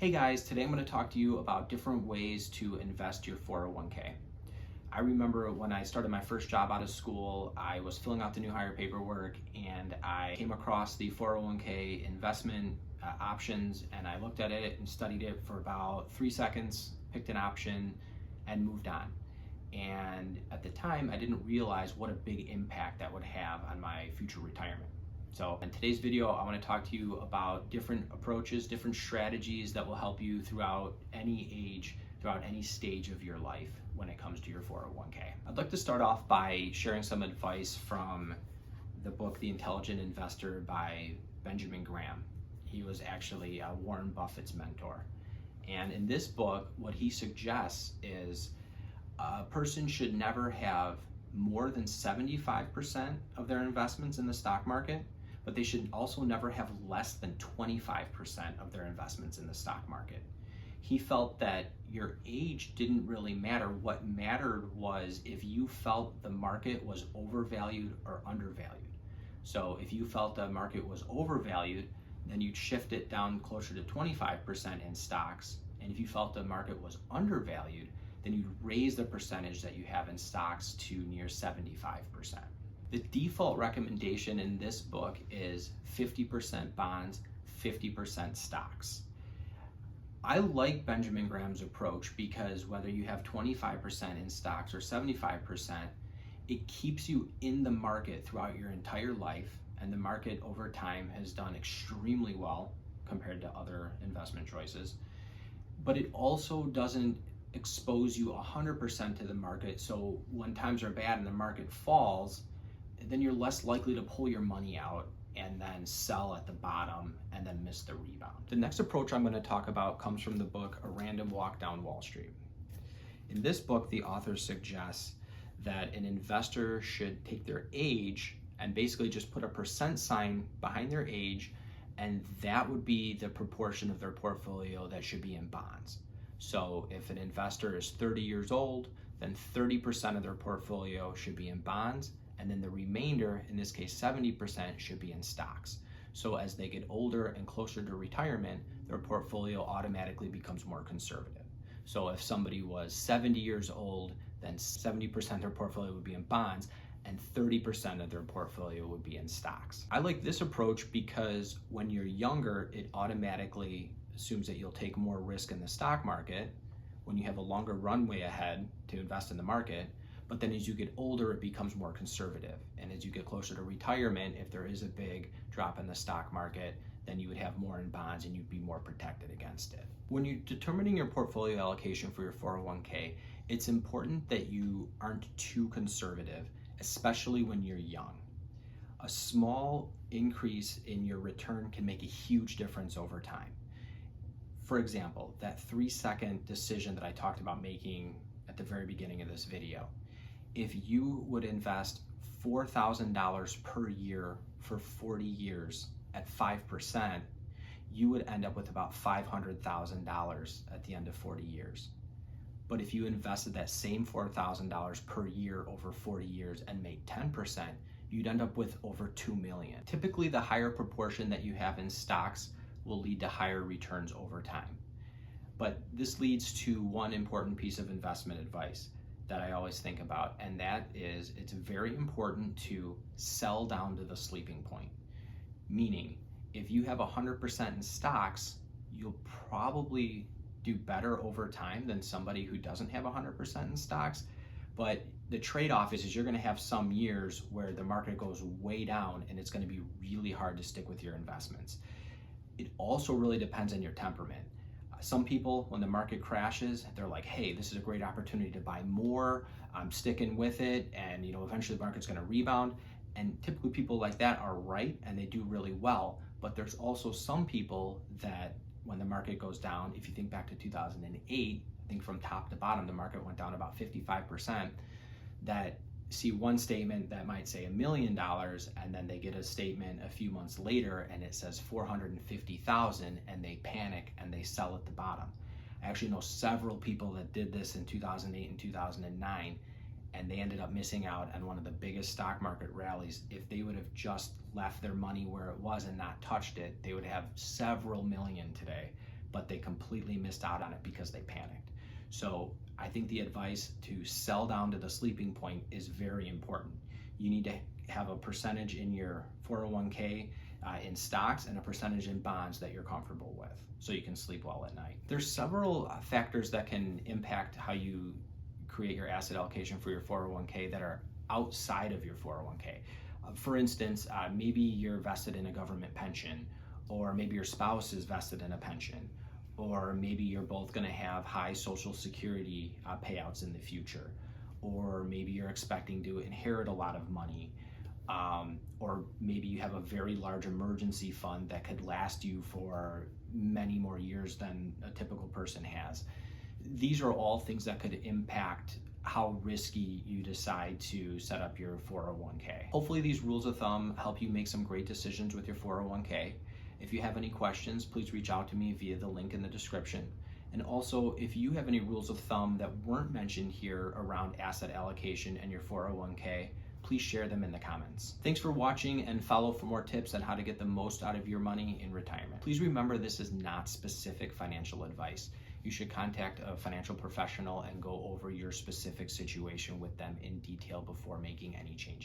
Hey guys, today I'm going to talk to you about different ways to invest your 401k. I remember when I started my first job out of school, I was filling out the new hire paperwork and I came across the 401k investment options, and I looked at it and studied it for about 3 seconds, picked an option and moved on. And at the time, I didn't realize what a big impact that would have on my future retirement. So in today's video, I want to talk to you about different approaches, different strategies that will help you throughout any age, throughout any stage of your life when it comes to your 401k. I'd like to start off by sharing some advice from the book, The Intelligent Investor by Benjamin Graham. He was actually Warren Buffett's mentor. And in this book, what he suggests is a person should never have more than 75% of their investments in the stock market, but they should also never have less than 25% of their investments in the stock market. He felt that your age didn't really matter. What mattered was if you felt the market was overvalued or undervalued. So if you felt the market was overvalued, then you'd shift it down closer to 25% in stocks. And if you felt the market was undervalued, then you'd raise the percentage that you have in stocks to near 75%. The default recommendation in this book is 50% bonds, 50% stocks. I like Benjamin Graham's approach because whether you have 25% in stocks or 75%, it keeps you in the market throughout your entire life, and the market over time has done extremely well compared to other investment choices. But it also doesn't expose you 100% to the market, so when times are bad and the market falls, then you're less likely to pull your money out and then sell at the bottom and then miss the rebound. The next approach I'm going to talk about comes from the book, A Random Walk Down Wall Street. In this book, the author suggests that an investor should take their age and basically just put a percent sign behind their age, and that would be the proportion of their portfolio that should be in bonds. So if an investor is 30 years old, then 30% of their portfolio should be in bonds, and then the remainder, in this case 70%, should be in stocks. So as they get older and closer to retirement, their portfolio automatically becomes more conservative. So if somebody was 70 years old, then 70% of their portfolio would be in bonds and 30% of their portfolio would be in stocks. I like this approach because when you're younger, it automatically assumes that you'll take more risk in the stock market when you have a longer runway ahead to invest in the market. But then as you get older, it becomes more conservative. And as you get closer to retirement, if there is a big drop in the stock market, then you would have more in bonds and you'd be more protected against it. When you're determining your portfolio allocation for your 401k, it's important that you aren't too conservative, especially when you're young. A small increase in your return can make a huge difference over time. For example, that 3-second decision that I talked about making at the very beginning of this video. If you would invest $4,000 per year for 40 years at 5%, you would end up with about $500,000 at the end of 40 years. But if you invested that same $4,000 per year over 40 years and made 10%, you'd end up with over $2 million. Typically, the higher proportion that you have in stocks will lead to higher returns over time. But this leads to one important piece of investment advice that I always think about, and that is it's very important to sell down to the sleeping point. Meaning, if you have 100% in stocks, you'll probably do better over time than somebody who doesn't have 100% in stocks. But the trade-off is you're going to have some years where the market goes way down and it's going to be really hard to stick with your investments. It also really depends on your temperament. Some people, when the market crashes, they're like, hey, this is a great opportunity to buy more. I'm sticking with it, and eventually the market's going to rebound. And typically people like that are right, and they do really well. But there's also some people that when the market goes down, if you think back to 2008, I think from top to bottom, the market went down about 55%, that see one statement that might say $1 million, and then they get a statement a few months later and it says 450,000, and they panic and they sell at the bottom. I actually know several people that did this in 2008 and 2009, and they ended up missing out on one of the biggest stock market rallies. If they would have just left their money where it was and not touched it, they would have several million today. but they completely missed out on it because they panicked. So I think the advice to sell down to the sleeping point is very important. You need to have a percentage in your 401k in stocks and a percentage in bonds that you're comfortable with, so you can sleep well at night. There's several factors that can impact how you create your asset allocation for your 401k that are outside of your 401k. For instance, maybe you're vested in a government pension, or maybe your spouse is vested in a pension, or maybe you're both going to have high Social Security payouts in the future, or maybe you're expecting to inherit a lot of money, or maybe you have a very large emergency fund that could last you for many more years than a typical person has. These are all things that could impact how risky you decide to set up your 401k. Hopefully these rules of thumb help you make some great decisions with your 401k. If you have any questions, please reach out to me via the link in the description. And also, if you have any rules of thumb that weren't mentioned here around asset allocation and your 401k, please share them in the comments. Thanks for watching, and follow for more tips on how to get the most out of your money in retirement. Please remember, this is not specific financial advice. You should contact a financial professional and go over your specific situation with them in detail before making any changes.